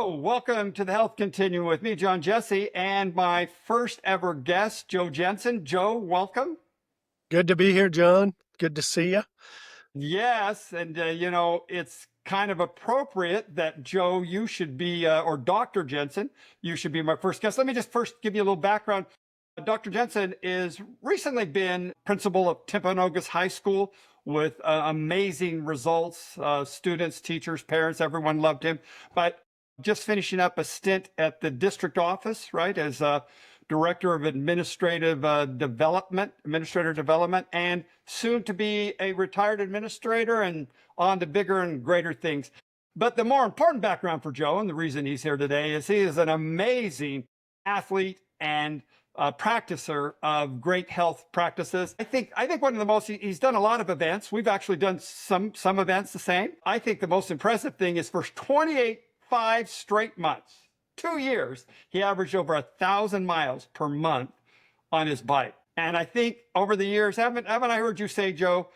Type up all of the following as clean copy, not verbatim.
Hello, welcome to the Health Continuum with me, John Jesse, and my first ever guest, Joe Jensen. Joe, welcome. Good to be here, John. Good to see you. Yes, and it's kind of appropriate that Joe, you should be, or Dr. Jensen, you should be my first guest. Let me just first give you a little background. Dr. Jensen is recently been principal of Timpanogos High School with amazing results. Students, teachers, parents, everyone loved him. But just finishing up a stint at the district office, right, as director of administrator development, and soon to be a retired administrator and on to bigger and greater things. But the more important background for Joe, and the reason he's here today, is he is an amazing athlete and practicer of great health practices. I think one of the most, he's done a lot of events. We've actually done some events the same. I think the most impressive thing is for 5 straight months, 2 years, he averaged over 1,000 miles per month on his bike. And I think over the years, haven't I heard you say, Joe,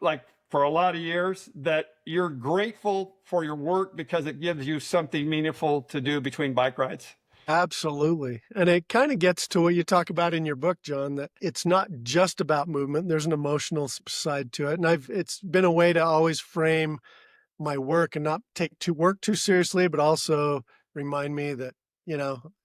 like for a lot of years, that you're grateful for your work because it gives you something meaningful to do between bike rides? Absolutely. And it kind of gets to what you talk about in your book, John, that it's not just about movement. There's an emotional side to it. And it's been a way to always frame my work and not take work too seriously, but also remind me that,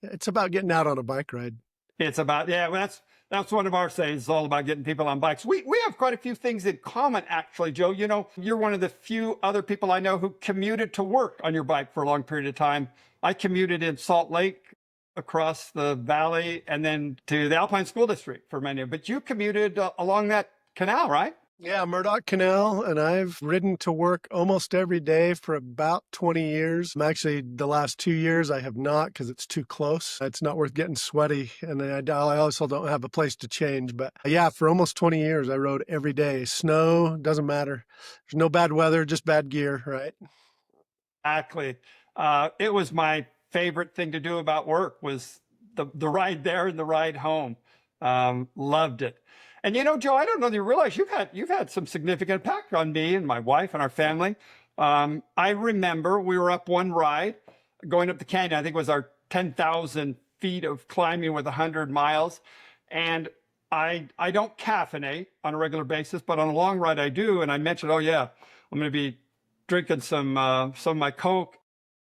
it's about getting out on a bike ride. It's about, yeah, well, that's one of our sayings. It's all about getting people on bikes. We have quite a few things in common, actually, Joe. You're one of the few other people I know who commuted to work on your bike for a long period of time. I commuted in Salt Lake across the valley and then to the Alpine School District for many, but you commuted along that canal, right? Yeah, Murdoch Canal, and I've ridden to work almost every day for about 20 years. Actually, the last 2 years I have not because it's too close. It's not worth getting sweaty, and I also don't have a place to change. But yeah, for almost 20 years I rode every day. Snow, doesn't matter. There's no bad weather, just bad gear, right? Exactly. It was my favorite thing to do about work was the ride there and the ride home. Loved it. And Joe, I don't know if you realize you've had some significant impact on me and my wife and our family. I remember we were up one ride going up the canyon. I think it was our 10,000 feet of climbing with 100 miles. And I don't caffeinate on a regular basis, but on a long ride I do. And I mentioned, oh yeah, I'm going to be drinking some of my Coke.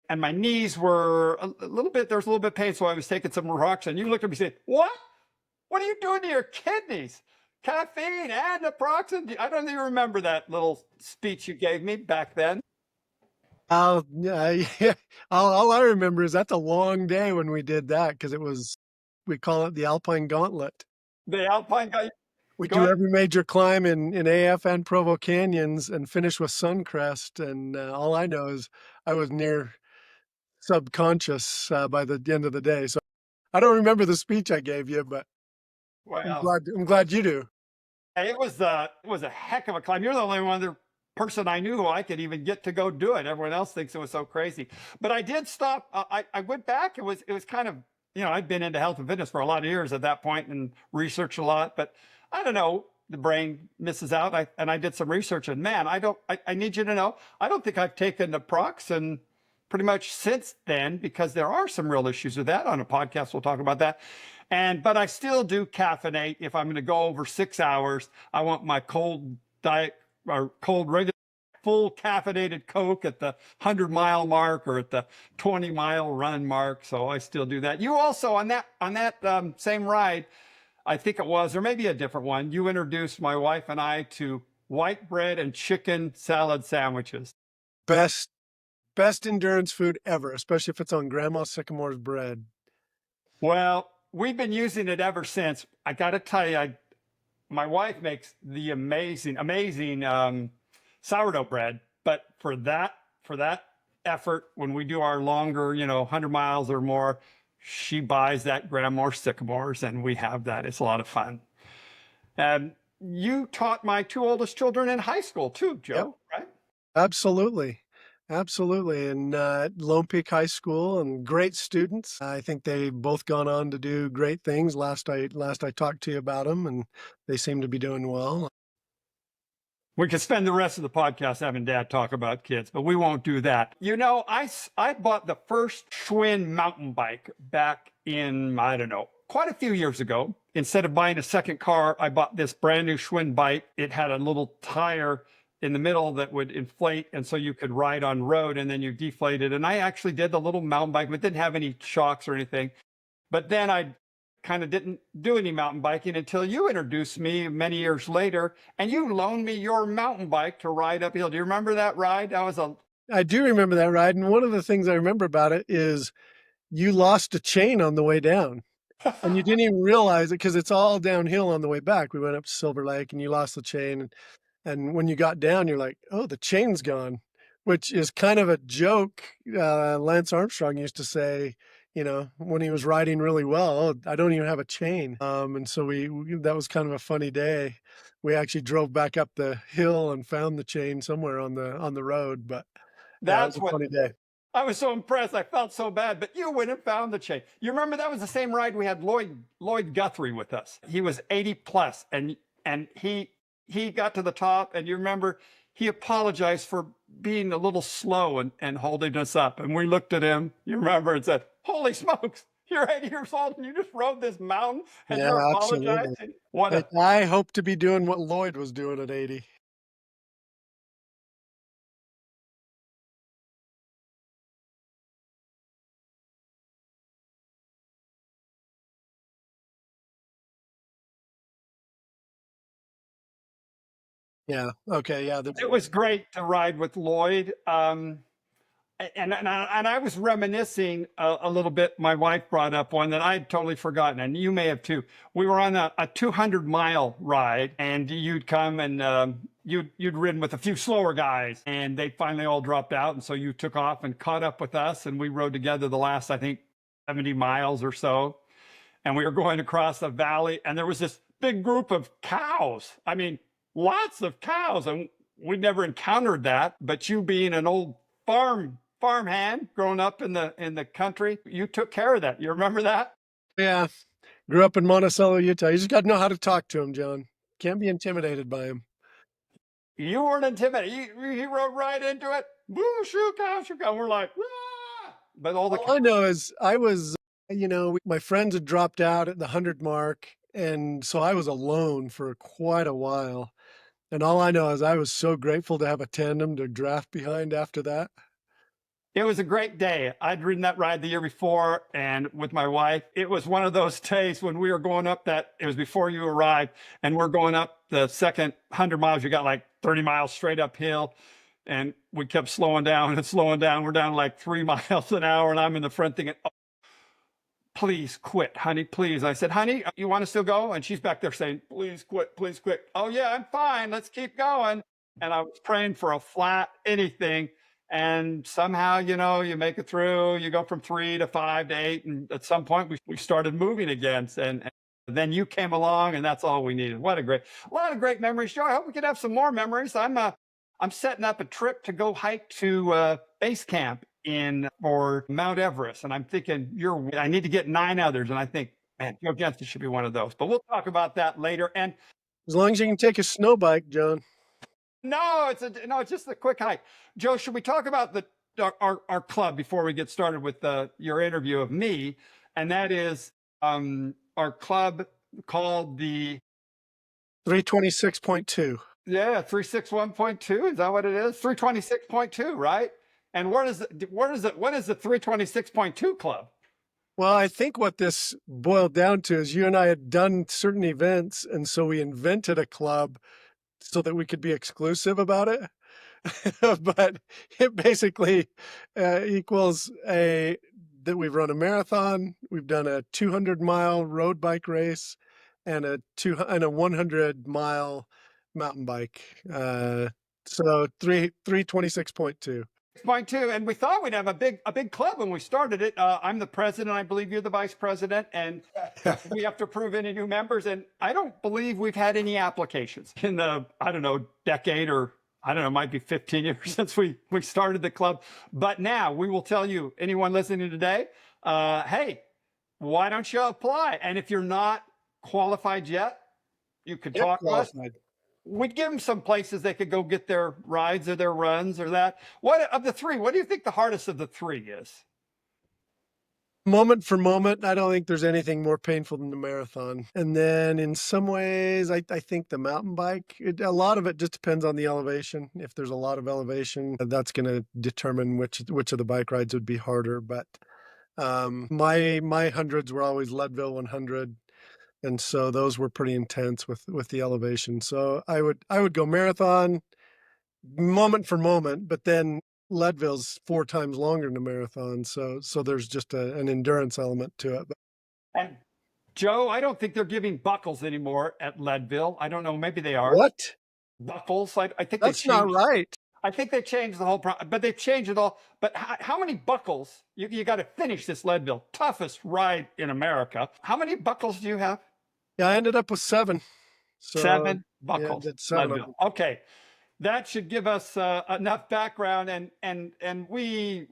And my knees were there was a little bit of pain. So I was taking some rocks, and you looked at me and said, what? What are you doing to your kidneys? Caffeine and naproxen. I don't even remember that little speech you gave me back then. Yeah, all I remember is that's a long day when we did that because we call it the Alpine Gauntlet. The Alpine guy. We do every major climb in AF and Provo Canyons and finish with Suncrest. And all I know is I was near subconscious by the end of the day. So I don't remember the speech I gave you, but Wow. I'm glad you do. It was a heck of a climb. You're the only other person I knew who I could even get to go do it. Everyone else thinks it was so crazy. But I did stop. I went back. It was kind of, I'd been into health and fitness for a lot of years at that point and researched a lot. But I don't know, the brain misses out. I did some research, and man, I need you to know, I don't think I've taken naproxen pretty much since then, because there are some real issues with that. On a podcast, we'll talk about that. But I still do caffeinate. If I'm going to go over 6 hours, I want my cold diet or cold regular full caffeinated Coke at the 100-mile mark or at the 20-mile run mark. So I still do that. You also on that same ride, I think it was, or maybe a different one, you introduced my wife and I to white bread and chicken salad sandwiches. Best endurance food ever, especially if it's on Grandma Sycamore's bread. Well, we've been using it ever since. I got to tell you, my wife makes the amazing sourdough bread. But for that effort, when we do our longer, 100 miles or more, she buys that Grandma Sycamore's, and we have that. It's a lot of fun. And you taught my 2 oldest children in high school too, Joe, Yep. right? Absolutely. Absolutely. And at Lone Peak High School, and great students. I think they've both gone on to do great things. Last I talked to you about them, and they seem to be doing well. We could spend the rest of the podcast having Dad talk about kids, but we won't do that. I bought the first Schwinn mountain bike back in, I don't know, quite a few years ago. Instead of buying a second car, I bought this brand new Schwinn bike. It had a little tire in the middle that would inflate, and so you could ride on road, and then you deflate it. And I actually did the little mountain bike, but didn't have any shocks or anything. But then I kind of didn't do any mountain biking until you introduced me many years later, and you loaned me your mountain bike to ride uphill. Do you remember that ride? That was a I do remember that ride. And one of the things I remember about it is you lost a chain on the way down. And you didn't even realize it because it's all downhill on the way back. We went up to Silver Lake and you lost the chain. And when you got down, you're like, oh, the chain's gone, which is kind of a joke. Lance Armstrong used to say, when he was riding really well, oh, I don't even have a chain. And so that was kind of a funny day. We actually drove back up the hill and found the chain somewhere on the road. But yeah, it was that's a what funny day. I was so impressed. I felt so bad, but you went and found the chain. You remember that was the same ride we had Lloyd Guthrie with us. He was 80 plus, and he got to the top, and you remember he apologized for being a little slow and holding us up. And we looked at him, you remember, and said, "Holy smokes, you're 80 years old and you just rode this mountain and Yeah, you're absolutely. apologizing." What a I hope to be doing what Lloyd was doing at 80. Yeah. Okay. Yeah. it was great to ride with Lloyd. And I was reminiscing a little bit. My wife brought up one that I'd totally forgotten, and you may have too. We were on a 200-mile ride, and you'd come and you'd ridden with a few slower guys, and they finally all dropped out, and so you took off and caught up with us, and we rode together the last, I think, 70 miles or so. And we were going across a valley, and there was this big group of cows. I mean, lots of cows, and we'd never encountered that. But you being an old farmhand growing up in the country, you took care of that. You remember that? Yeah. Grew up in Monticello, Utah. You just got to know how to talk to him, John. Can't be intimidated by him. You weren't intimidated. He rode right into it. Woo, shoo cow, shoo cow. We're like, "Ah!" But all the All I know is my friends had dropped out at the 100 mark. And so I was alone for quite a while. And all I know is I was so grateful to have a tandem to draft behind after that. It was a great day. I'd ridden that ride the year before and with my wife. It was one of those days when we were going up it was before you arrived, and we're going up the second 100 miles. You got like 30 miles straight uphill, and we kept slowing down and slowing down. We're down like 3 miles an hour, and I'm in the front thinking, oh, please quit, honey, please. I said, honey, you want to still go? And she's back there saying, please quit, please quit. Oh, yeah, I'm fine. Let's keep going. And I was praying for a flat anything. And somehow, you make it through, you go from 3 to 5 to 8. And at some point we started moving again. And then you came along, and that's all we needed. A lot of great memories, Joe. I hope we could have some more memories. I'm setting up a trip to go hike to base camp for Mount Everest. And I'm thinking I need to get 9 others. And I think, man, Joe Jensen should be one of those, but we'll talk about that later. And As long as you can take a snow bike, John. no, it's just a quick hike. Joe, should we talk about our club before we get started with your interview of me? And that is our club called the 326.2. 361.2. Is that what it is? 326.2, right? And what is the 326.2 club? Well, I think what this boiled down to is you and I had done certain events, and so we invented a club so that we could be exclusive about it. But it basically equals that we've run a marathon, we've done a 200-mile road bike race, and a 100-mile mountain bike. So 326.2. 6.2, and we thought we'd have a big club when we started it. I'm the president. I believe you're the vice president, and we have to approve any new members. And I don't believe we've had any applications in the decade, or I don't know, it might be 15 years since we started the club. But now we will tell you, anyone listening today, hey, why don't you apply? And if you're not qualified yet, you could talk to us. we'd give them some places they could go get their rides or their runs or that. What of the three? What do you think the hardest of the three is? Moment for moment, I don't think there's anything more painful than the marathon. And then in some ways, I think the mountain bike, a lot of it just depends on the elevation. If there's a lot of elevation, that's going to determine which of the bike rides would be harder. But my hundreds were always Leadville 100, and so those were pretty intense with the elevation. So I would go marathon moment for moment, but then Leadville's 4 times longer than a marathon, so there's just an endurance element to it. But And Joe, I don't think they're giving buckles anymore at Leadville. I don't know. Maybe they are what? buckles. I think they That's not changed. right. I think they changed the whole but they've changed it all. But how many buckles? You got to finish this Leadville, toughest ride in America. How many buckles do you have? Yeah, I ended up with 7. So Seven yeah, I buckles, did 7 of Leadville. them. Okay, that should give us enough background, and we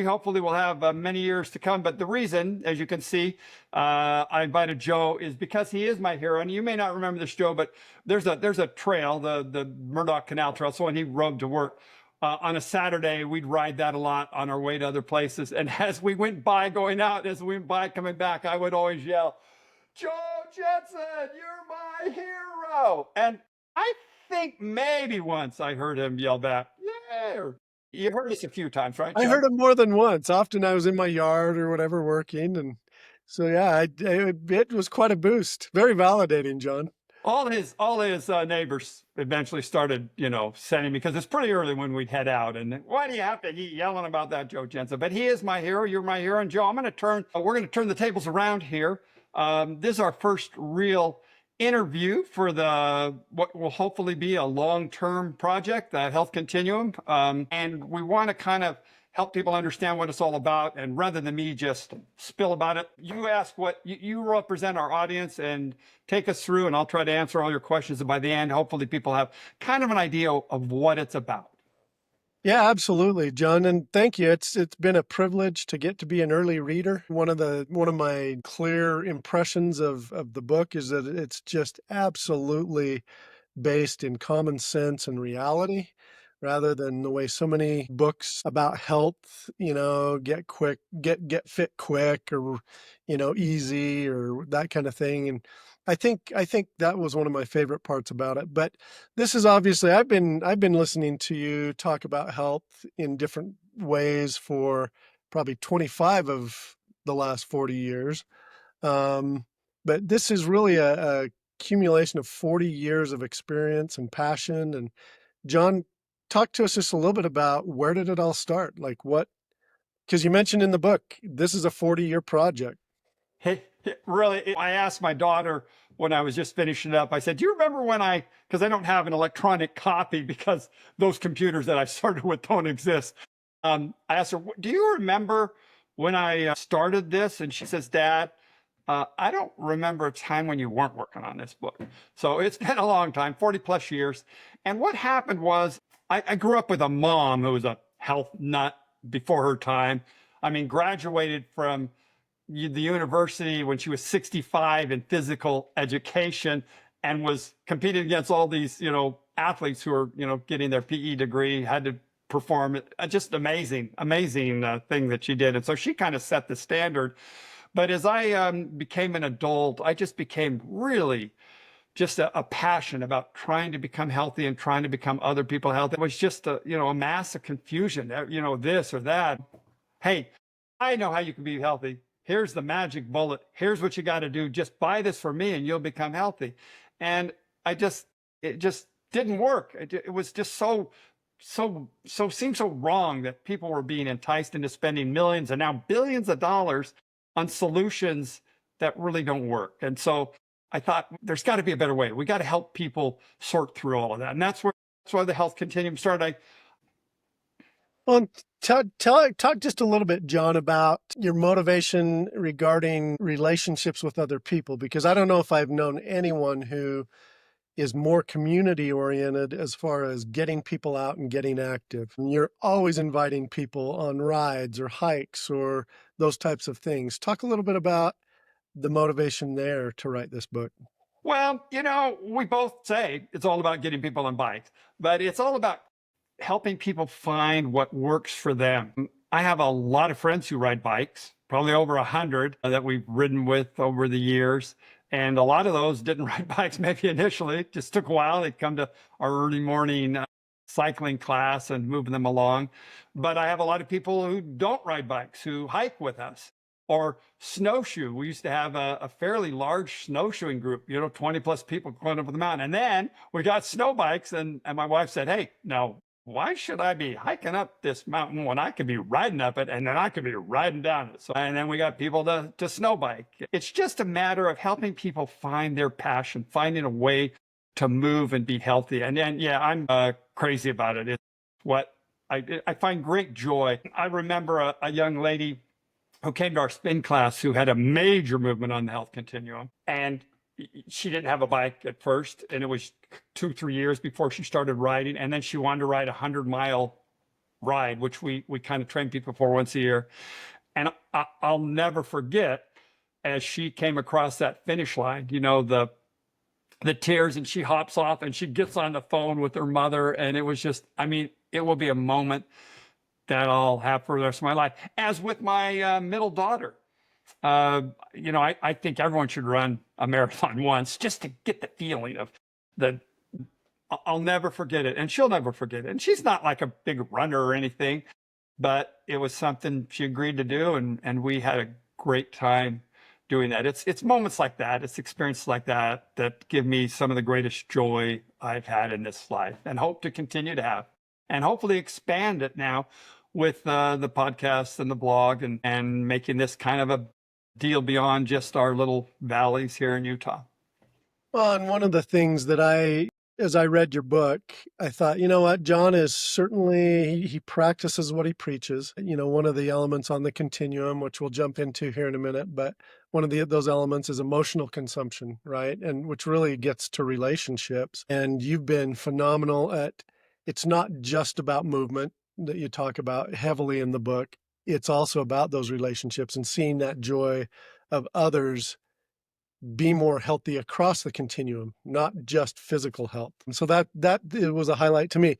hopefully will have many years to come. But the reason, as you can see, I invited Joe is because he is my hero. And you may not remember this, Joe, but there's a trail, the Murdoch Canal Trail. So when he rode to work on a Saturday, we'd ride that a lot on our way to other places. And as we went by going out, as we went by coming back, I would always yell, "Joe Jensen, you're my hero!" And I think maybe once I heard him yell back, "Yeah!" You heard this a few times, right, I Joe? heard him more than once. Often I was in my yard or whatever working, and so yeah, it was quite a boost. Very validating, John. All his neighbors eventually started, sending me because it's pretty early when we'd head out. And why do you have to keep yelling about that, Joe Jensen? But he is my hero. You're my hero. And Joe, we're going to turn the tables around here. This is our first real interview for what will hopefully be a long-term project, the Health Continuum. And we want to kind of help people understand what it's all about. And rather than me just spill about it, you ask what you represent our audience and take us through, and I'll try to answer all your questions. And by the end, hopefully people have kind of an idea of what it's about. Yeah, absolutely, John, and thank you. It's been a privilege to get to be an early reader. One of my clear impressions of the book is that it's just absolutely based in common sense and reality rather than the way so many books about health, get fit quick or, easy or that kind of thing. And I think that was one of my favorite parts about it. But this is obviously I've been listening to you talk about health in different ways for probably 25 of the last 40 years. Um, but this is really a accumulation of 40 years of experience and passion. And John, talk to us just a little bit about where did it all start? Like because you mentioned in the book, this is a 40-year project. Hey, really, I asked my daughter when I was just finishing it up, I said, "Do you remember because I don't have an electronic copy because those computers that I started with don't exist." I asked her, "Do you remember when I started this?" And she says, "Dad, I don't remember a time when you weren't working on this book." So it's been a long time, 40 plus years. And what happened was I grew up with a mom who was a health nut before her time. I mean, graduated from the university when she was 65 in physical education and was competing against all these, athletes who are, getting their PE degree, had to perform it. Just amazing, amazing thing that she did. And so she kind of set the standard. But as I became an adult, I just became really just a passion about trying to become healthy and trying to become other people healthy. It was just a mass of confusion, this or that. Hey, I know how you can be healthy. Here's the magic bullet. Here's what you got to do. Just buy this for me and you'll become healthy. And it just didn't work. It was just seemed so wrong that people were being enticed into spending millions and now billions of dollars on solutions that really don't work. And so I thought there's got to be a better way. We got to help people sort through all of that. And that's why the Health Continuum started. Well, talk just a little bit, John, about your motivation regarding relationships with other people, because I don't know if I've known anyone who is more community oriented as far as getting people out and getting active. And you're always inviting people on rides or hikes or those types of things. Talk a little bit about the motivation there to write this book. Well, we both say it's all about getting people on bikes, but it's all about helping people find what works for them. I have a lot of friends who ride bikes, probably over 100 that we've ridden with over the years. And a lot of those didn't ride bikes maybe initially. It just took a while. They'd come to our early morning cycling class and moving them along. But I have a lot of people who don't ride bikes, who hike with us or snowshoe. We used to have a fairly large snowshoeing group, 20 plus people going up the mountain. And then we got snow bikes, and my wife said, hey, no, why should I be hiking up this mountain when I could be riding up it and then I could be riding down it? So, and then we got people to snow bike. It's just a matter of helping people find their passion, finding a way to move and be healthy. And then, yeah, I'm crazy about it. It's what I find great joy. I remember a young lady who came to our spin class who had a major movement on the health continuum. And she didn't have a bike at first. And it was 2, 3 years before she started riding. And then she wanted to ride a 100-mile ride, which we kind of train people for once a year. And I'll never forget as she came across that finish line, the tears, and she hops off and she gets on the phone with her mother. And it was just, I mean, it will be a moment that I'll have for the rest of my life. As with my middle daughter, I think everyone should run a marathon once just to get the feeling of the. I'll never forget it, and she'll never forget it. And she's not like a big runner or anything, but it was something she agreed to do, and we had a great time doing that. It's moments like that, it's experiences like that give me some of the greatest joy I've had in this life, and hope to continue to have, and hopefully expand it now with the podcast and the blog, and making this kind of a deal beyond just our little valleys here in Utah. Well, and one of the things that as I read your book, I thought, you know what, John is certainly, he practices what he preaches. One of the elements on the continuum, which we'll jump into here in a minute, but one of those elements is emotional consumption, right? And which really gets to relationships. And you've been phenomenal at, it's not just about movement that you talk about heavily in the book. It's also about those relationships and seeing that joy of others be more healthy across the continuum, not just physical health. And so that it was a highlight to me.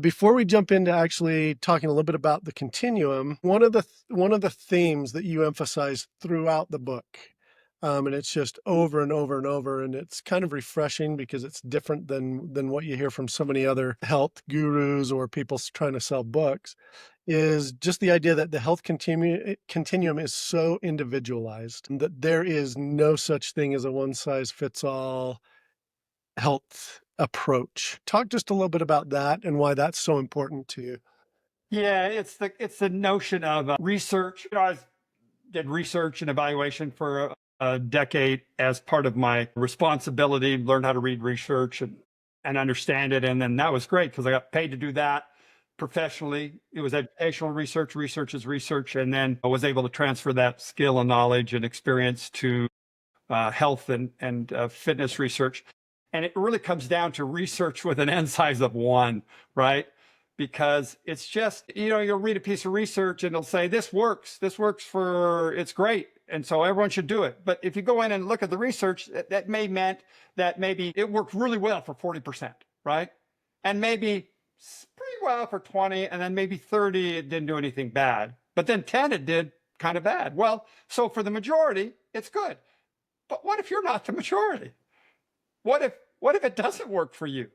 Before we jump into actually talking a little bit about the continuum, one of the themes that you emphasize throughout the book, and it's just over and over and over, and it's kind of refreshing because it's different than what you hear from so many other health gurus or people trying to sell books, is just the idea that the health continuum is so individualized and that there is no such thing as a one-size-fits-all health approach. Talk just a little bit about that and why that's so important to you. Yeah, it's the notion of research. I did research and evaluation for a decade as part of my responsibility. Learned how to read research and understand it, and then that was great because I got paid to do that professionally. It was educational research. Research is research, and then I was able to transfer that skill and knowledge and experience to health and fitness research. And it really comes down to research with an N size of 1, right? Because it's just, you'll read a piece of research and it'll say, this works for, it's great. And so everyone should do it. But if you go in and look at the research, that may meant that maybe it worked really well for 40%, right? And maybe pretty well for 20, and then maybe 30, it didn't do anything bad. But then 10, it did kind of bad. Well, so for the majority, it's good. But what if you're not the majority? What if it doesn't work for you?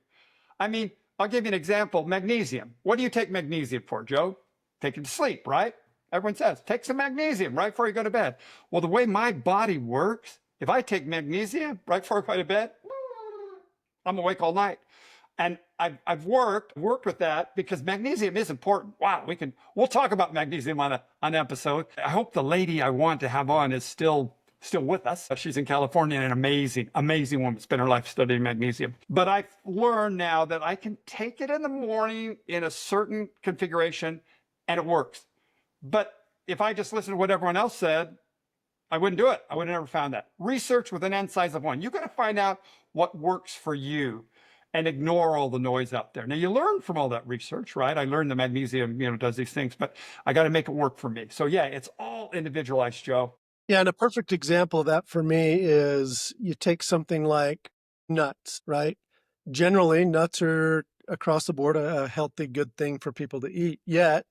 I mean, I'll give you an example. Magnesium. What do you take magnesium for, Joe? Take it to sleep, right? Everyone says, take some magnesium right before you go to bed. Well, the way my body works, if I take magnesium right before I go to bed, I'm awake all night. And I've worked with that because magnesium is important. Wow, we'll talk about magnesium on an episode. I hope the lady I want to have on is still with us. She's in California, and an amazing woman. Spent her life studying magnesium. But I've learned now that I can take it in the morning in a certain configuration and it works. But if I just listened to what everyone else said, I wouldn't do it. I would have never found that. Research with an N size of 1. You've got to find out what works for you and ignore all the noise out there. Now, you learn from all that research, right? I learned the magnesium, does these things, but I got to make it work for me. So yeah, it's all individualized, Joe. Yeah, and a perfect example of that for me is you take something like nuts, right? Generally, nuts are across the board a healthy, good thing for people to eat. Yet,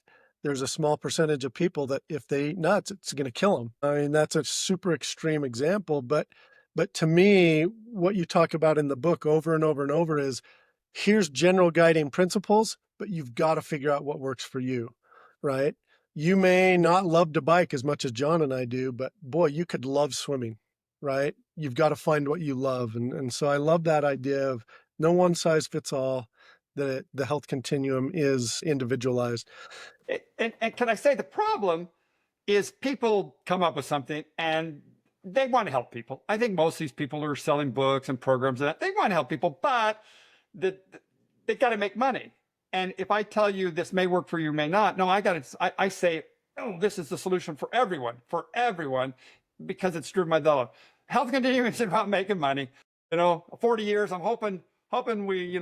there's a small percentage of people that if they eat nuts, it's going to kill them. I mean, that's a super extreme example, but to me, what you talk about in the book over and over and over is here's general guiding principles, but you've got to figure out what works for you, right? You may not love to bike as much as John and I do, but boy, you could love swimming, right? You've got to find what you love. And so I love that idea of no one size fits all. The health continuum is individualized. And can I say the problem is people come up with something and they want to help people. I think most of these people are selling books and programs and that they want to help people, but the, they got to make money. And if I tell you this may work for you, may not, no, I say, oh, this is the solution for everyone, because it's driven by the love. Health continuum is about making money. 40 years, I'm hoping we,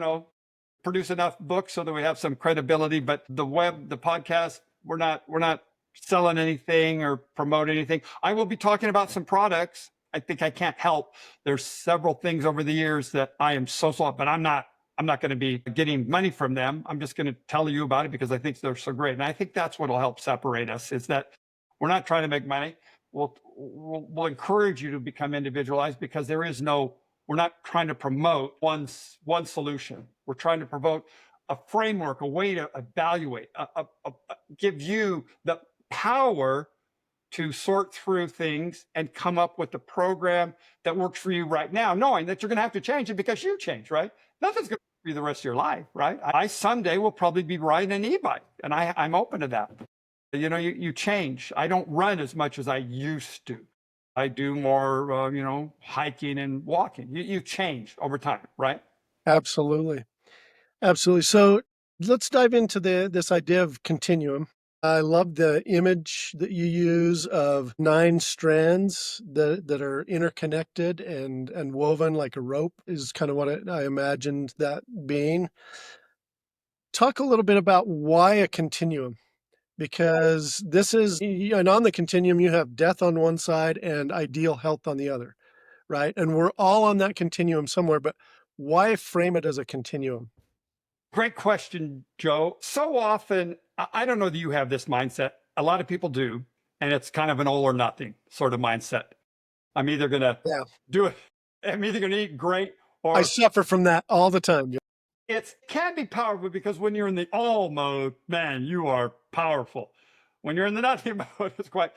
produce enough books so that we have some credibility, but the web, the podcast, we're not selling anything or promoting anything. I will be talking about some products. I think I can't help. There's several things over the years that I am so but I'm not going to be getting money from them. I'm just going to tell you about it because I think they're so great. And I think that's what will help separate us is that we're not trying to make money. We'll encourage you to become individualized because we're not trying to promote one solution. We're trying to promote a framework, a way to evaluate, give you the power to sort through things and come up with a program that works for you right now, knowing that you're going to have to change it because you change, right? Nothing's going to be the rest of your life, right? I someday will probably be riding an e-bike, and I'm open to that. You change. I don't run as much as I used to. I do more, hiking and walking. You change over time, right? Absolutely. Absolutely. So let's dive into this idea of continuum. I love the image that you use of 9 strands that are interconnected and woven like a rope is kind of what I imagined that being. Talk a little bit about why a continuum, because this is, and on the continuum, you have death on one side and ideal health on the other, right? And we're all on that continuum somewhere, but why frame it as a continuum? Great question, Joe. So often, I don't know that you have this mindset. A lot of people do, and it's kind of an all or nothing sort of mindset. I'm either going to Yeah. do it, I'm either going to eat great I or suffer from that all the time. it can be powerful because when you're in the all mode, man, you are powerful. When you're in the nothing mode, it's quite.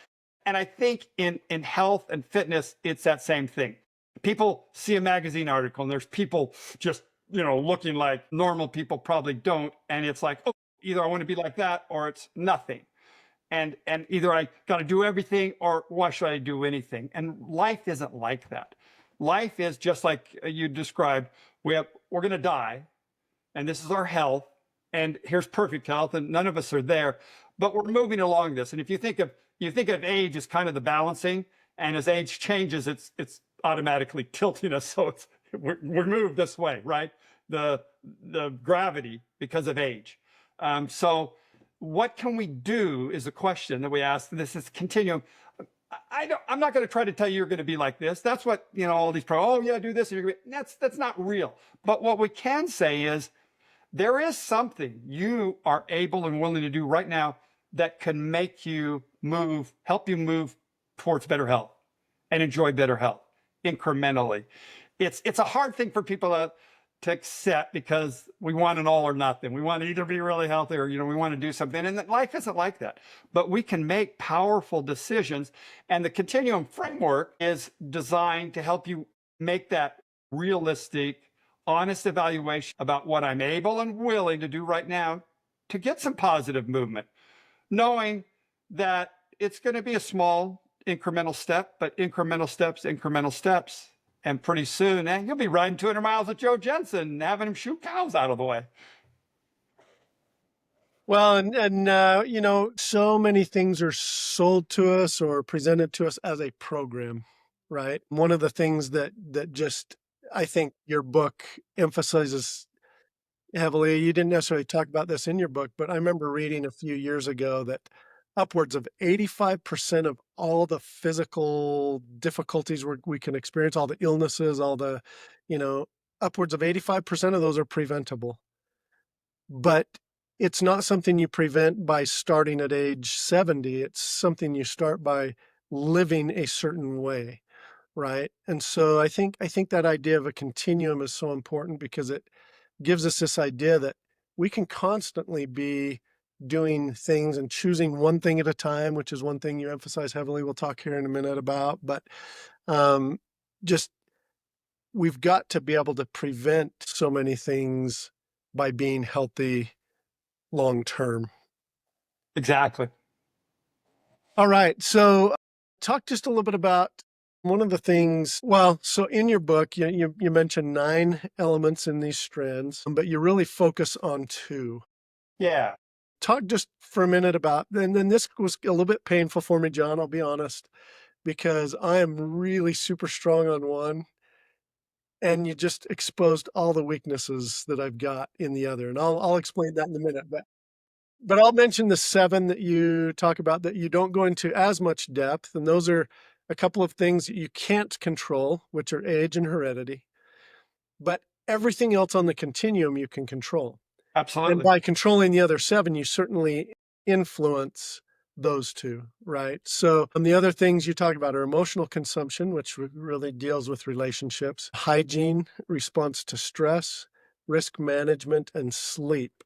And I think in health and fitness, it's that same thing. People see a magazine article and there's people just, looking like normal people probably don't. And it's like, oh, either I want to be like that or it's nothing. And either I got to do everything or why should I do anything? And life isn't like that. Life is just like you described. We're going to die, and this is our health, and here's perfect health, and none of us are there, but we're moving along this. And if you think of age as kind of the balancing, and as age changes, it's automatically tilting us, so we're moved this way, right? The gravity because of age. So what can we do is a question that we ask. This is continuum. I'm not going to try to tell you you're going to be like this. That's what all these oh yeah, do this. And you're gonna be, that's not real. But what we can say is there is something you are able and willing to do right now that can make you help you move towards better health and enjoy better health incrementally. It's a hard thing for people to accept because we want an all or nothing. We want to either be really healthy or we want to do something, and life isn't like that. But we can make powerful decisions, and the continuum framework is designed to help you make that realistic, honest evaluation about what I'm able and willing to do right now to get some positive movement, knowing that it's going to be a small incremental step, but incremental steps. And pretty soon, you'll be riding 200 miles with Joe Jensen, having him shoot cows out of the way. Well, and so many things are sold to us or presented to us as a program, right? One of the things that just I think your book emphasizes heavily. You didn't necessarily talk about this in your book, but I remember reading a few years ago that upwards of 85% of all the physical difficulties we can experience, all the illnesses, all the, you know, upwards of 85% of those are preventable. But it's not something you prevent by starting at age 70. It's something you start by living a certain way, right? And so I think that idea of a continuum is so important because it gives us this idea that we can constantly be doing things and choosing one thing at a time, which is one thing you emphasize heavily. We'll talk here in a minute about, but um, just we've got to be able to prevent so many things by being healthy long term. Exactly. All right. So, talk just a little bit about one of the things. Well, so in your book, you mentioned 9 elements in these strands, but you really focus on 2. Yeah. Talk just for a minute about, and then this was a little bit painful for me, John, I'll be honest, because I am really super strong on one, and you just exposed all the weaknesses that I've got in the other. And I'll explain that in a minute. But I'll mention the 7 that you talk about that you don't go into as much depth, and those are a couple of things that you can't control, which are age and heredity. But everything else on the continuum you can control. And Absolutely. by controlling the other 7, you certainly influence those 2, right? So, the other things you talk about are emotional consumption, which really deals with relationships, hygiene, response to stress, risk management, and sleep.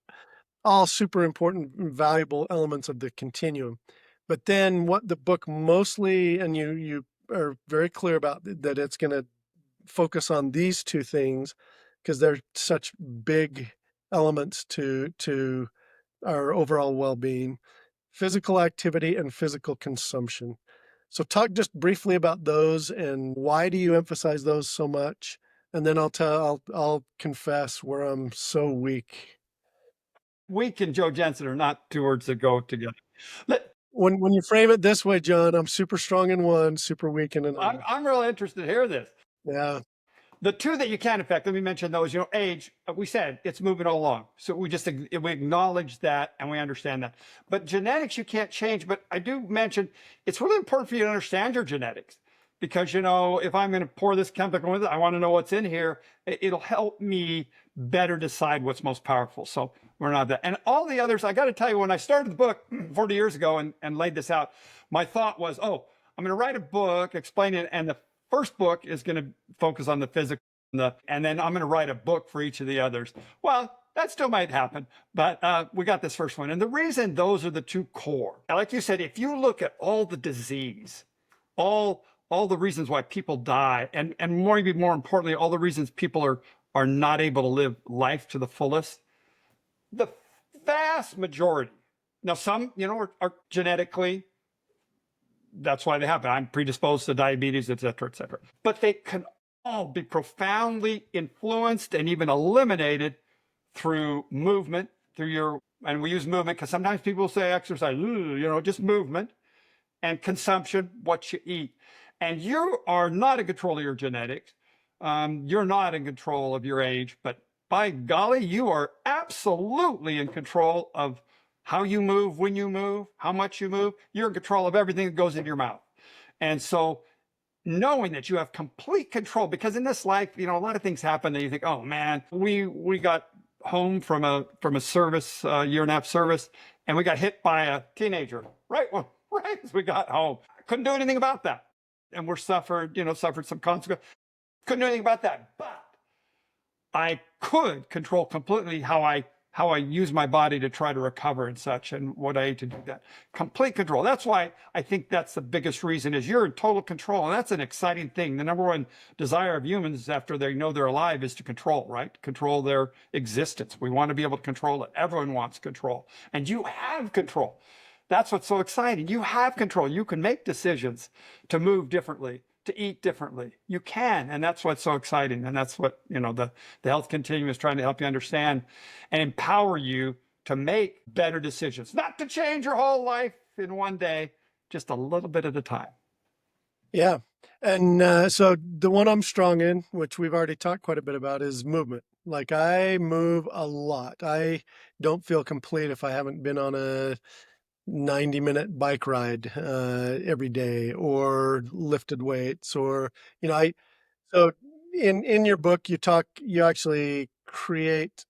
All super important and valuable elements of the continuum. But then what the book mostly, and you are very clear about that it's going to focus on these 2 things because they're such big elements to our overall well-being: physical activity and physical consumption. So talk just briefly about those and why do you emphasize those so much? And then I'll confess where I'm so weak. Weak and Joe Jensen are not 2 words that go together. Let, When you frame it this way, John, I'm super strong in one, super weak in another. I'm really interested to hear this. Yeah. The 2 that you can affect, let me mention those. Age, we said it's moving all along. So we acknowledge that and we understand that. But genetics, you can't change. But I do mention it's really important for you to understand your genetics because, if I'm going to pour this chemical with it, I want to know what's in here. It'll help me better decide what's most powerful. So we're not that. And all the others, I got to tell you, when I started the book 40 years ago and laid this out, my thought was, oh, I'm going to write a book explaining it. And the first book is going to focus on the physical, and then I'm going to write a book for each of the others. Well, that still might happen, but we got this first one. And the reason those are the 2 core, like you said, if you look at all the disease, all the reasons why people die, and maybe more importantly, all the reasons people are not able to live life to the fullest, the vast majority. Now, some, are genetically, that's why they happen. I'm predisposed to diabetes, et cetera, et cetera. But they can all be profoundly influenced and even eliminated through movement, and we use movement because sometimes people say exercise, just movement, and consumption, what you eat. And you are not in control of your genetics. You're not in control of your age, but by golly, you are absolutely in control of how you move, when you move, how much you move. You're in control of everything that goes in your mouth. And so knowing that you have complete control, because in this life, a lot of things happen and you think, oh man, we got home from a service, year and a half service, and we got hit by a teenager right as we got home. Couldn't do anything about that. And we're suffered some consequence. Couldn't do anything about that. But I could control completely how I use my body to try to recover and such, and what I ate to do that. Complete control. That's why I think that's the biggest reason is you're in total control. And that's an exciting thing. The number one desire of humans after they know they're alive is to control, right? Control their existence. We want to be able to control it. Everyone wants control. And you have control. That's what's so exciting. You have control. You can make decisions to move differently, to eat differently. You can, and that's what's so exciting. And that's what, the Health Continuum is trying to help you understand and empower you to make better decisions, not to change your whole life in one day, just a little bit at a time. Yeah. And so the one I'm strong in, which we've already talked quite a bit about, is movement. Like I move a lot. I don't feel complete if I haven't been on a 90-minute bike ride every day or lifted weights or, I, so in your book, you actually create,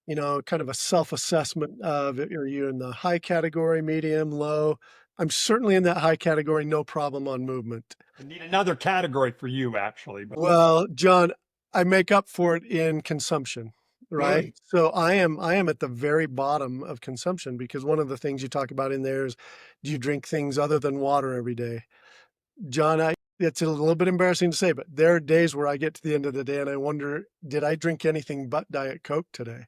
kind of a self-assessment of, are you in the high category, medium, low? I'm certainly in that high category, no problem on movement. I need another category for you, actually. But Well, John, I make up for it in consumption, right? Mm. So I am at the very bottom of consumption, because one of the things you talk about in there is, do you drink things other than water every day? John, it's a little bit embarrassing to say, but there are days where I get to the end of the day and I wonder, did I drink anything but Diet Coke today?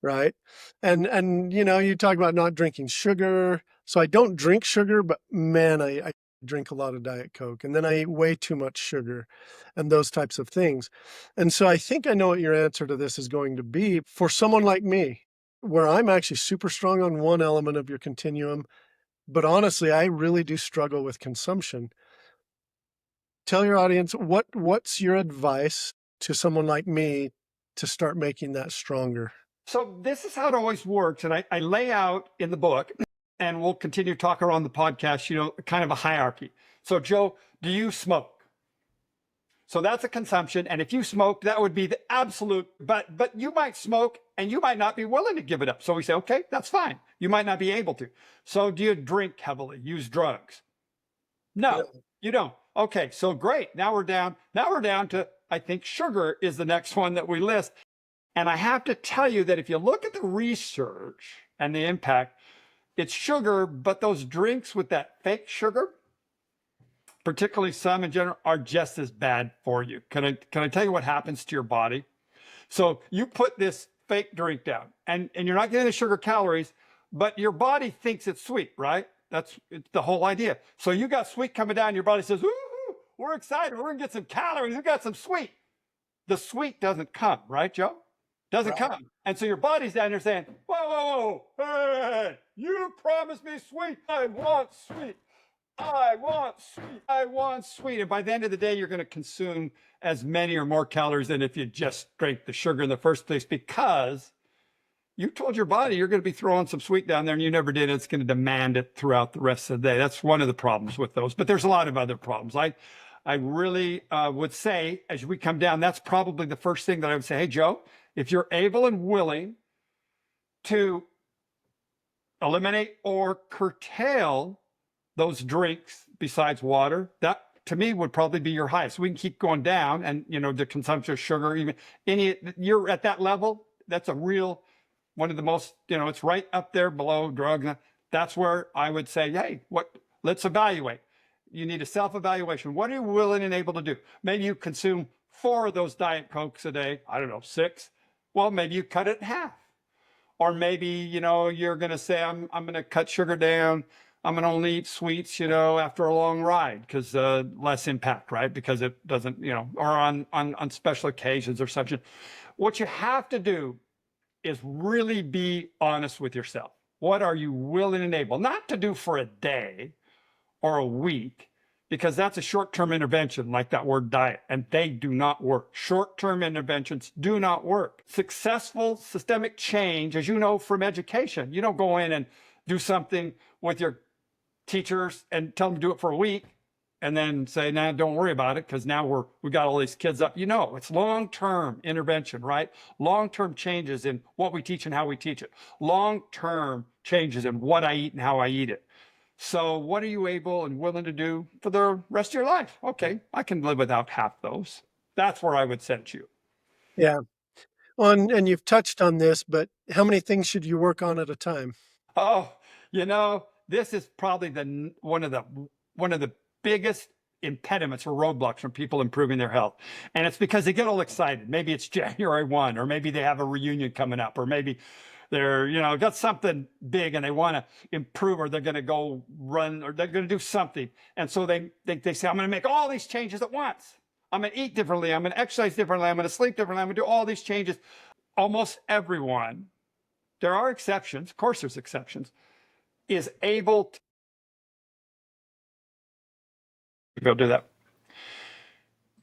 Right? And you talk about not drinking sugar. So I don't drink sugar, but man, I drink a lot of Diet Coke, and then I eat way too much sugar and those types of things. And so I think I know what your answer to this is going to be for someone like me, where I'm actually super strong on one element of your continuum, but honestly, I really do struggle with consumption. Tell your audience, what's your advice to someone like me to start making that stronger? so this is how it always works. And I lay out in the book, and we'll continue to talk around the podcast, kind of a hierarchy. So, Joe, do you smoke? So that's a consumption. And if you smoke, that would be the absolute, but you might smoke and you might not be willing to give it up. So we say, okay, that's fine. You might not be able to. So do you drink heavily, use drugs? No, you don't. Okay, so great. Now we're down to, I think sugar is the next one that we list. And I have to tell you that if you look at the research and the impact, it's sugar, but those drinks with that fake sugar, particularly some in general, are just as bad for you. Can I tell you what happens to your body? So you put this fake drink down, and you're not getting the sugar calories, but your body thinks it's sweet, right? It's the whole idea. So you got sweet coming down, your body says, "Ooh, we're excited. We're gonna get some calories. We got some sweet." The sweet doesn't come, right, Joe? Doesn't come. And so your body's down there saying, whoa, hey, you promised me sweet. I want sweet. I want sweet. I want sweet. And by the end of the day, you're going to consume as many or more calories than if you just drank the sugar in the first place, because you told your body you're going to be throwing some sweet down there and you never did. It's going to demand it throughout the rest of the day. That's one of the problems with those. But there's a lot of other problems. I really would say, as we come down, that's probably the first thing that I would say, hey, Joe, if you're able and willing to eliminate or curtail those drinks besides water, that to me would probably be your highest. We can keep going down, and the consumption of sugar, even you're at that level. That's a real one of the most, it's right up there below drugs. That's where I would say, hey, let's evaluate. You need a self-evaluation. What are you willing and able to do? Maybe you consume 4 of those Diet Cokes a day. I don't know, 6. Well, maybe you cut it in half. Or maybe, you're going to say, I'm going to cut sugar down. I'm going to only eat sweets, after a long ride, because less impact, right? Because it doesn't, or on special occasions or such. What you have to do is really be honest with yourself. What are you willing and able? Not to do for a day or a week, because that's a short-term intervention, like that word diet, and they do not work. Short-term interventions do not work. Successful systemic change, as you know from education, you don't go in and do something with your teachers and tell them to do it for a week and then say, nah, don't worry about it, because now we got all these kids up. It's long-term intervention, right? Long-term changes in what we teach and how we teach it. Long-term changes in what I eat and how I eat it. So what are you able and willing to do for the rest of your life? Okay, I can live without half those. That's where I would send you. Yeah. Well, and you've touched on this, but how many things should you work on at a time? Oh, this is probably one of the biggest impediments or roadblocks from people improving their health. And it's because they get all excited. Maybe it's January 1, or maybe they have a reunion coming up, or maybe they're, got something big and they want to improve, or they're going to go run, or they're going to do something. And so they say, I'm going to make all these changes at once. I'm going to eat differently. I'm going to exercise differently. I'm going to sleep differently. I'm going to do all these changes. Almost everyone, there are exceptions, of course there's exceptions, is able to go do that.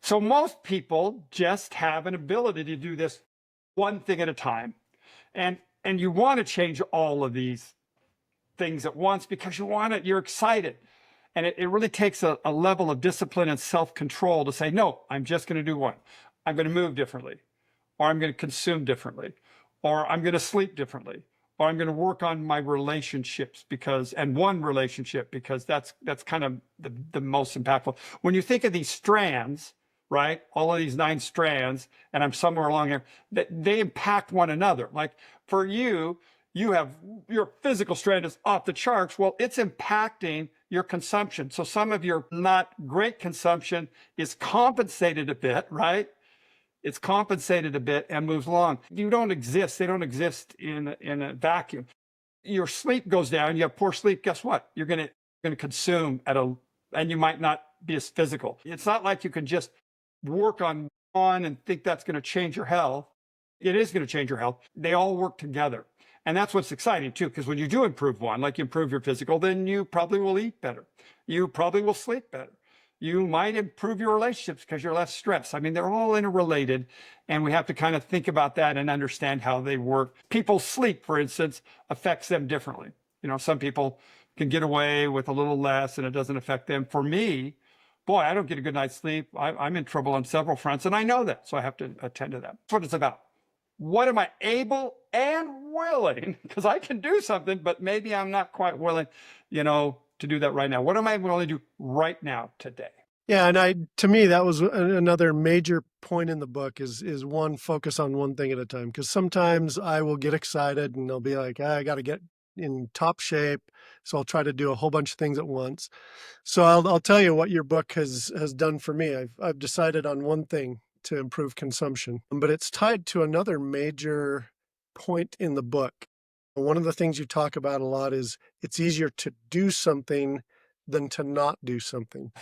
So most people just have an ability to do this one thing at a time. And you want to change all of these things at once because you're excited. And it really takes a level of discipline and self-control to say, no, I'm just going to do one. I'm going to move differently, or I'm going to consume differently, or I'm going to sleep differently, or I'm going to work on my relationships because, and one relationship, because that's kind of the most impactful. When you think of these strands, right? All of these 9 strands, and I'm somewhere along here, that they impact one another. Like for you, you have your physical strand is off the charts. Well, it's impacting your consumption. So some of your not great consumption is compensated a bit, right? It's compensated a bit and moves along. You don't exist. They don't exist in a vacuum. Your sleep goes down. You have poor sleep. Guess what? You're gonna consume at a, and you might not be as physical. It's not like you can just work on one and think that's going to change your health. It is going to change your health. They all work together. And that's what's exciting too, because when you do improve one, like you improve your physical, then you probably will eat better. You probably will sleep better. You might improve your relationships because you're less stressed. I mean, they're all interrelated, and we have to kind of think about that and understand how they work. People's sleep, for instance, affects them differently. You know, some people can get away with a little less and it doesn't affect them. For me, boy, I don't get a good night's sleep. I'm in trouble on several fronts, and I know that, so I have to attend to that. That's what it's about. What am I able and willing? Because I can do something, but maybe I'm not quite willing, to do that right now. What am I willing to do right now, today? Yeah, and to me, that was another major point in the book is one, focus on one thing at a time. Because sometimes I will get excited and I'll be like, I got to get in top shape, so I'll try to do a whole bunch of things at once. So I'll tell you what your book has done for me. I've decided on one thing to improve consumption, but it's tied to another major point in the book. One of the things you talk about a lot is it's easier to do something than to not do something.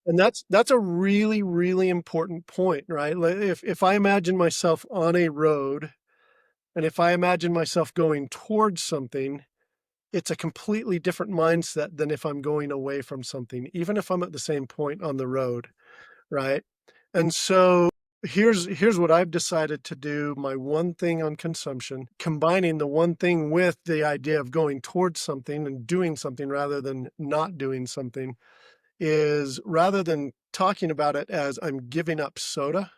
And that's a really, really important point, right? If I imagine myself on a road, and if I imagine myself going towards something, it's a completely different mindset than if I'm going away from something, even if I'm at the same point on the road, right? And so here's what I've decided to do, my one thing on consumption, combining the one thing with the idea of going towards something and doing something rather than not doing something, is rather than talking about it as I'm giving up soda,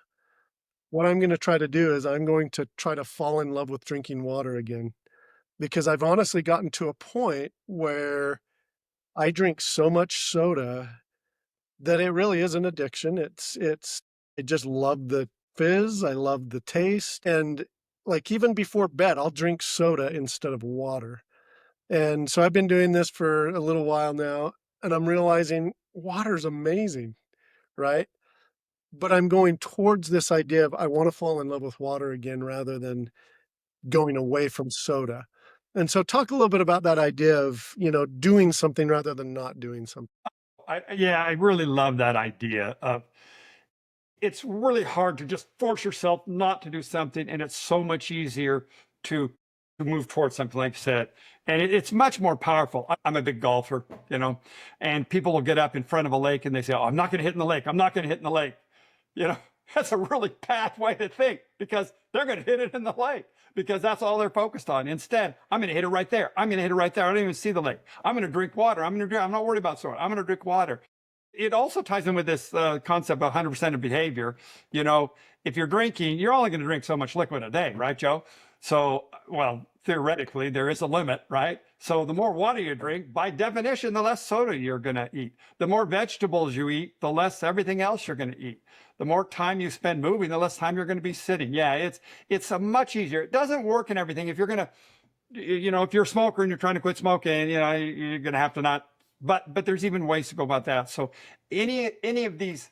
what I'm going to try to do is I'm going to try to fall in love with drinking water again. Because I've honestly gotten to a point where I drink so much soda that it really is an addiction. I just love the fizz. I love the taste. And like even before bed, I'll drink soda instead of water. And so I've been doing this for a little while now, and I'm realizing water's amazing, right? But I'm going towards this idea of I want to fall in love with water again rather than going away from soda. And so talk a little bit about that idea of, doing something rather than not doing something. Yeah, I really love that idea of, it's really hard to just force yourself not to do something, and it's so much easier to move towards something like you said. And it's much more powerful. I'm a big golfer, and people will get up in front of a lake and they say, "Oh, I'm not going to hit in the lake. I'm not going to hit in the lake." You know, that's a really bad way to think, because they're going to hit it in the lake because that's all they're focused on. Instead, I'm going to hit it right there. I'm going to hit it right there. I don't even see the lake. I'm going to drink water. I'm not worried about soda. I'm going to drink water. It also ties in with this concept of 100% of behavior. If you're drinking, you're only going to drink so much liquid a day, right, Joe? So, well, theoretically, there is a limit, right? So the more water you drink, by definition, the less soda you're going to eat. The more vegetables you eat, the less everything else you're going to eat. The more time you spend moving, the less time you're going to be sitting. Yeah, it's a much easier. It doesn't work in everything. If you're going to, if you're a smoker and you're trying to quit smoking, you're going to have to not. But there's even ways to go about that. So any of these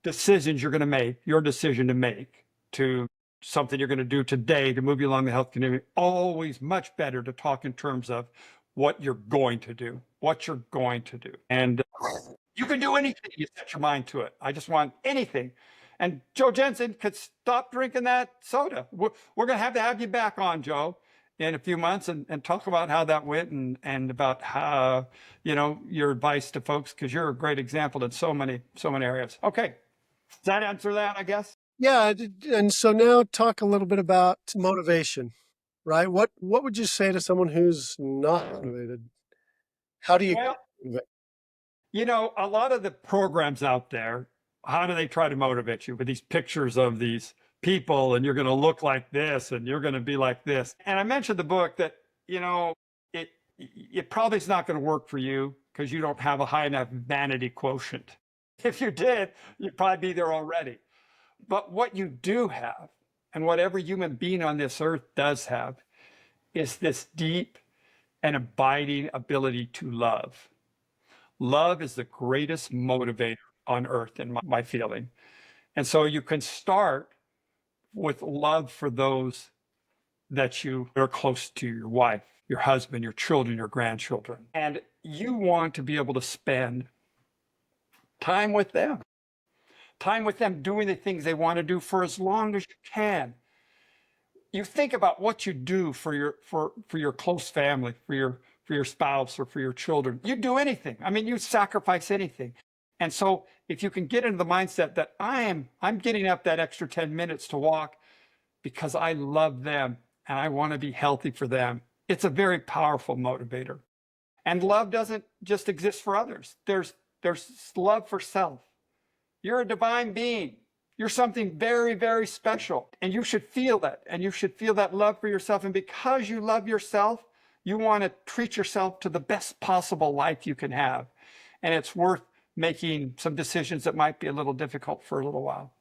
decisions you're going to make, your decision to make to something you're going to do today to move you along the health continuum, always much better to talk in terms of what you're going to do, and you can do anything you set your mind to it. I just want anything. And Joe Jensen could stop drinking that soda. We're going to have you back on, Joe, in a few months, and talk about how that went, and about how, your advice to folks, because you're a great example in so many areas. Okay. Does that answer that, I guess? Yeah, and so now talk a little bit about motivation, right? What would you say to someone who's not motivated? How do you get Well, motivated? a lot of the programs out there how do they try to motivate you with these pictures of these people, and you're going to look like this and you're going to be like this? And I mentioned the book that, you know, it it probably is not going to work for you because you don't have a high enough vanity quotient. If you did, you'd probably be there already. But what you do have, and what every human being on this earth does have, is this deep and abiding ability to love. Love is the greatest motivator on earth, in my feeling. And so you can start with love for those that you are close to, your wife, your husband, your children, your grandchildren. And you want to be able to spend time with them doing the things they want to do for as long as you can. You think about what you do for your close family, for your spouse or for your children. You do anything. I mean, you sacrifice anything. And so if you can get into the mindset that I'm getting up that extra 10 minutes to walk because I love them and I want to be healthy for them, it's a very powerful motivator. And love doesn't just exist for others. There's love for self. You're a divine being. You're something very, very special. And you should feel that. And you should feel that love for yourself. And because you love yourself, you want to treat yourself to the best possible life you can have. And it's worth making some decisions that might be a little difficult for a little while.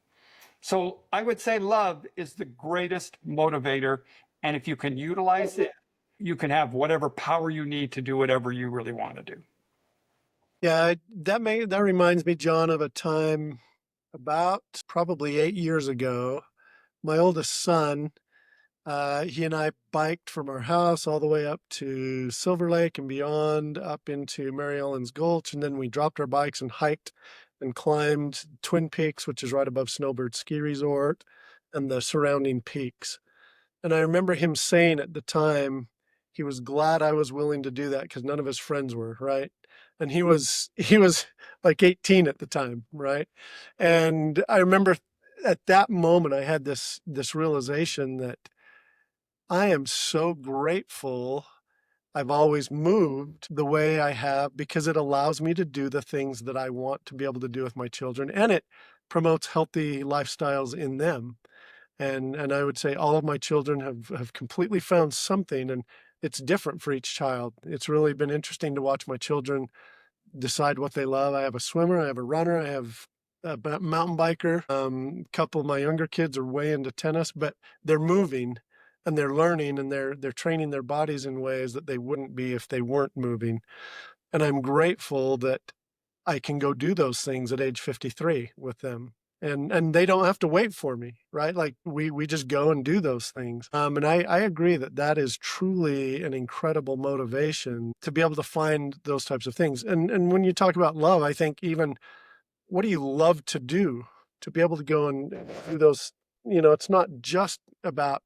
So I would say love is the greatest motivator. And if you can utilize it, you can have whatever power you need to do whatever you really want to do. Yeah, that reminds me, John, of a time about probably 8 years ago. My oldest son, he and I biked from our house all the way up to Silver Lake and beyond, up into Mary Ellen's Gulch, and then we dropped our bikes and hiked and climbed Twin Peaks, which is right above Snowbird Ski Resort, and the surrounding peaks. And I remember him saying at the time he was glad I was willing to do that because none of his friends were, right? And he was like 18 at the time, right? And I remember at that moment I had this realization that I am so grateful I've always moved the way I have because it allows me to do the things that I want to be able to do with my children, and it promotes healthy lifestyles in them. And I would say all of my children have completely found something, and it's different for each child. It's really been interesting to watch my children decide what they love. I have a swimmer, I have a runner, I have a mountain biker. A couple of my younger kids are way into tennis, but they're moving and they're learning and they're training their bodies in ways that they wouldn't be if they weren't moving. And I'm grateful that I can go do those things at age 53 with them. And they don't have to wait for me, right? Like we just go and do those things. And I agree that that is truly an incredible motivation to be able to find those types of things. And when you talk about love, I think even what do you love to do to be able to go and do those, it's not just about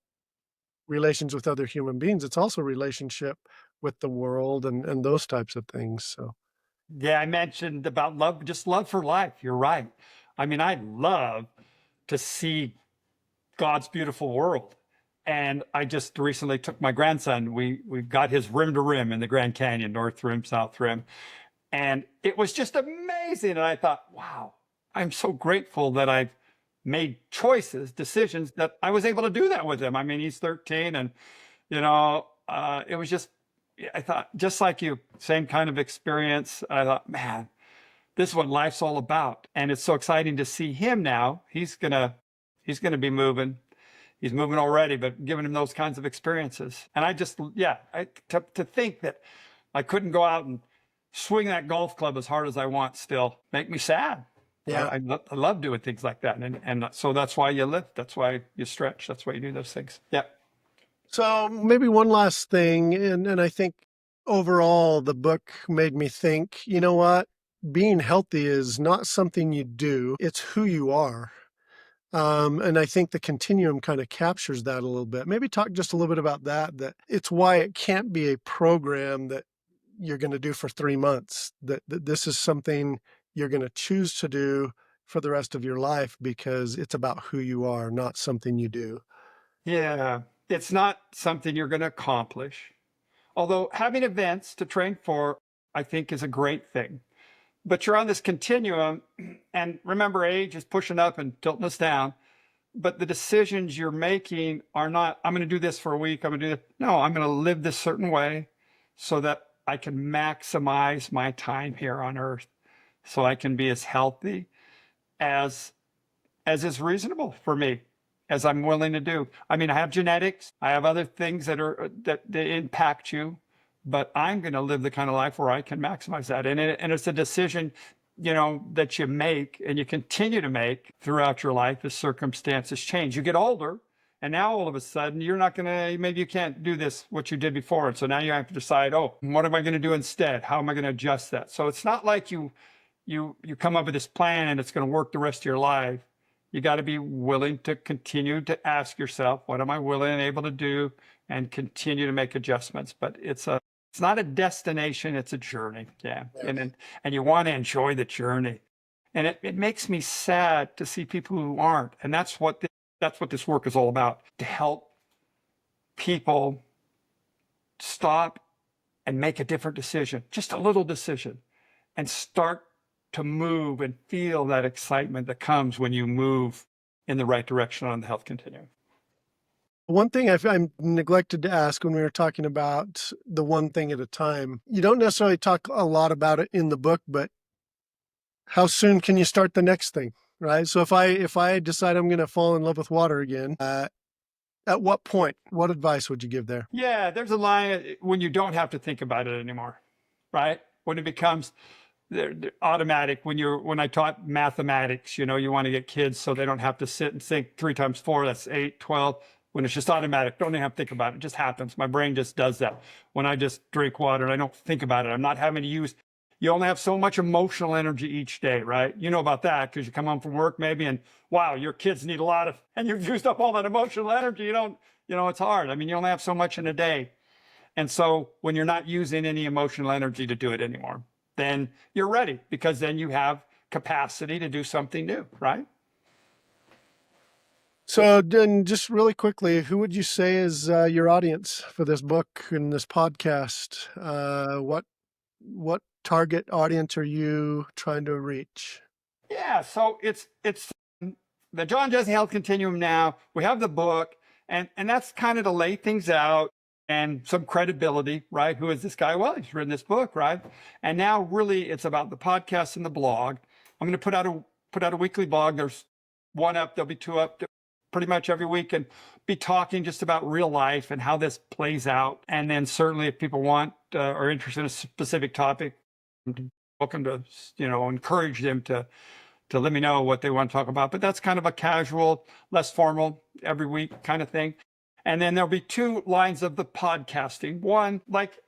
relations with other human beings. It's also relationship with the world and those types of things. So. Yeah, I mentioned about love, just love for life. You're right. I mean, I love to see God's beautiful world. And I just recently took my grandson. We got his rim to rim in the Grand Canyon, North Rim, South Rim. And it was just amazing. And I thought, wow, I'm so grateful that I've made choices, decisions that I was able to do that with him. I mean, he's 13 and, it was just, I thought, just like you, same kind of experience. I thought, man, this is what life's all about. And it's so exciting to see him now. He's gonna be moving. He's moving already, but giving him those kinds of experiences. And I just, yeah, to think that I couldn't go out and swing that golf club as hard as I want still make me sad. Yeah. I love doing things like that. And so that's why you lift. That's why you stretch. That's why you do those things. Yeah. So maybe one last thing, and I think overall the book made me think, you know what? Being healthy is not something you do, it's who you are. And I think the continuum kind of captures that a little bit. Maybe talk just a little bit about that it's why it can't be a program that you're going to do for 3 months, that this is something you're going to choose to do for the rest of your life because it's about who you are, not something you do. Yeah. It's not something you're going to accomplish. Although having events to train for, I think, is a great thing. but you're on this continuum. And remember, age is pushing up and tilting us down. But the decisions you're making are not, I'm going to do this for a week. I'm going to do that. No, I'm going to live this certain way so that I can maximize my time here on earth, so I can be as healthy as is reasonable for me, as I'm willing to do. I mean, I have genetics, I have other things that impact you, but I'm going to live the kind of life where I can maximize that. And it's a decision, that you make and you continue to make throughout your life as circumstances change. You get older, and now all of a sudden you're not going to, maybe you can't do this, what you did before. And so now you have to decide, oh, what am I going to do instead? How am I going to adjust that? So it's not like you come up with this plan and it's going to work the rest of your life. You got to be willing to continue to ask yourself, what am I willing and able to do, and continue to make adjustments. But it's not a destination, it's a journey. Yeah. And you want to enjoy the journey. And it makes me sad to see people who aren't. And that's what this work is all about, to help people stop and make a different decision, just a little decision, and start to move and feel that excitement that comes when you move in the right direction on the health continuum. One thing I neglected to ask when we were talking about the one thing at a time, you don't necessarily talk a lot about it in the book, but how soon can you start the next thing, right? So if I decide I'm going to fall in love with water again, at what point, what advice would you give there? Yeah, there's a line when you don't have to think about it anymore, right? When it becomes they're automatic. When I taught mathematics, you want to get kids so they don't have to sit and think 3 times 4, that's 8, 12. When it's just automatic, don't even have to think about it. It just happens. My brain just does that. When I just drink water and I don't think about it, I'm not having to use, you only have so much emotional energy each day, right? You know about that because you come home from work maybe and wow, your kids need a lot of, and you've used up all that emotional energy. It's hard. I mean, you only have so much in a day. And so when you're not using any emotional energy to do it anymore, then you're ready, because then you have capacity to do something new, right? So then just really quickly, who would you say is your audience for this book and this podcast? What target audience are you trying to reach? Yeah, so it's the John Jesse Health Continuum now. We have the book, and that's kind of to lay things out and some credibility, right? Who is this guy? Well, he's written this book, right? And now really it's about the podcast and the blog. I'm going to put out a weekly blog. There's one up, there'll be 2 up pretty much every week, and be talking just about real life and how this plays out. And then certainly if people want or are interested in a specific topic, I'm welcome to, encourage them to let me know what they want to talk about. But that's kind of a casual, less formal, every week kind of thing. And then there'll be 2 lines of the podcasting. One, like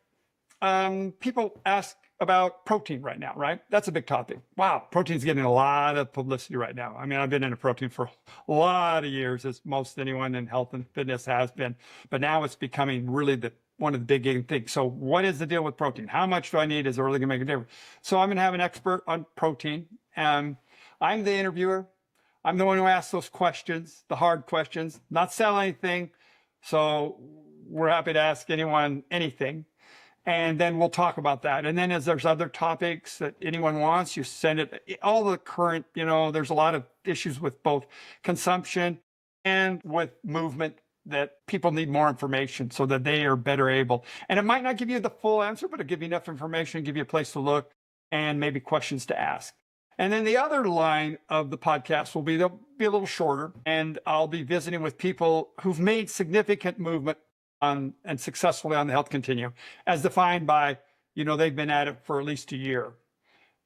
people ask about protein right now, right? That's a big topic. Wow, protein's getting a lot of publicity right now. I mean, I've been into protein for a lot of years, as most anyone in health and fitness has been. But now it's becoming really one of the big things. So what is the deal with protein? How much do I need? Is it really going to make a difference? So I'm going to have an expert on protein. I'm the interviewer. I'm the one who asks those questions, the hard questions, not sell anything. So we're happy to ask anyone anything. And then we'll talk about that. And then as there's other topics that anyone wants, you send it. All the current, there's a lot of issues with both consumption and with movement that people need more information so that they are better able. And it might not give you the full answer, but it'll give you enough information, give you a place to look, and maybe questions to ask. And then the other line of the podcast they'll be a little shorter, and I'll be visiting with people who've made significant movement on and successfully on the health continuum, as defined by, they've been at it for at least a year.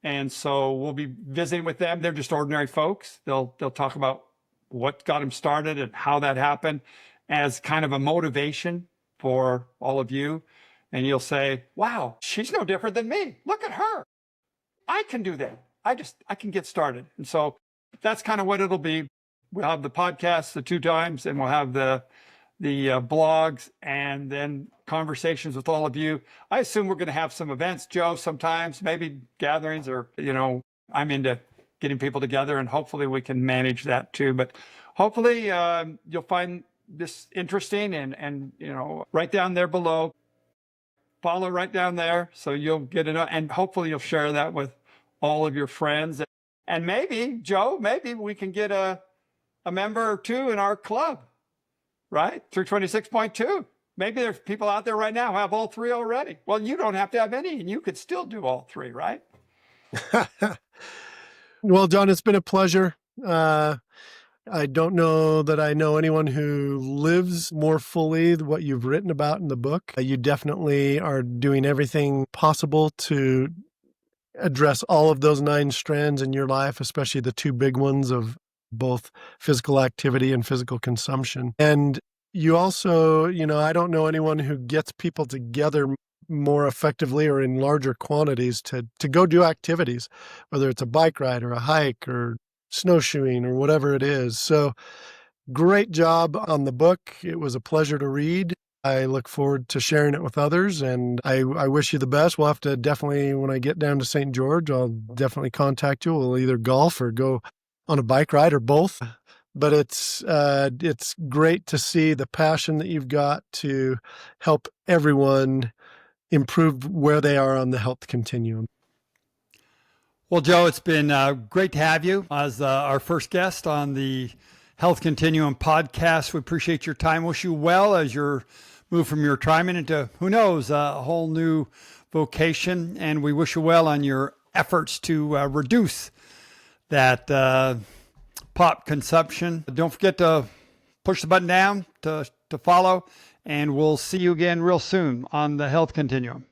And so we'll be visiting with them. They're just ordinary folks. They'll talk about what got them started and how that happened as kind of a motivation for all of you. And you'll say, wow, she's no different than me. Look at her. I can do that. I can get started. And so that's kind of what it'll be. We'll have the podcast the 2 times, and we'll have the blogs, and then conversations with all of you. I assume we're going to have some events, Joe, sometimes, maybe gatherings, or, I'm into getting people together, and hopefully we can manage that too. But hopefully you'll find this interesting, and right down there below, follow right down there, so you'll get it, and hopefully you'll share that with all of your friends. And maybe, Joe, maybe we can get a member or two in our club, right? Through 26.2. Maybe there's people out there right now who have all three already. Well, you don't have to have any, and you could still do all three, right? Well, John, it's been a pleasure. I don't know that I know anyone who lives more fully what you've written about in the book. You definitely are doing everything possible to address all of those 9 strands in your life, especially the 2 big ones of both physical activity and physical consumption. And you also, I don't know anyone who gets people together more effectively or in larger quantities to go do activities, whether it's a bike ride or a hike or snowshoeing or whatever it is. So great job on the book. It was a pleasure to read. I look forward to sharing it with others, and I wish you the best. We'll have to definitely, when I get down to St. George, I'll definitely contact you. We'll either golf or go on a bike ride or both. But it's great to see the passion that you've got to help everyone improve where they are on the health continuum. Well, Joe, it's been great to have you as our first guest on the Health Continuum podcast. We appreciate your time. Wish you well as you're move from your retirement into, who knows, a whole new vocation. And we wish you well on your efforts to reduce that pop consumption. Don't forget to push the button down to follow, and we'll see you again real soon on the Health Continuum.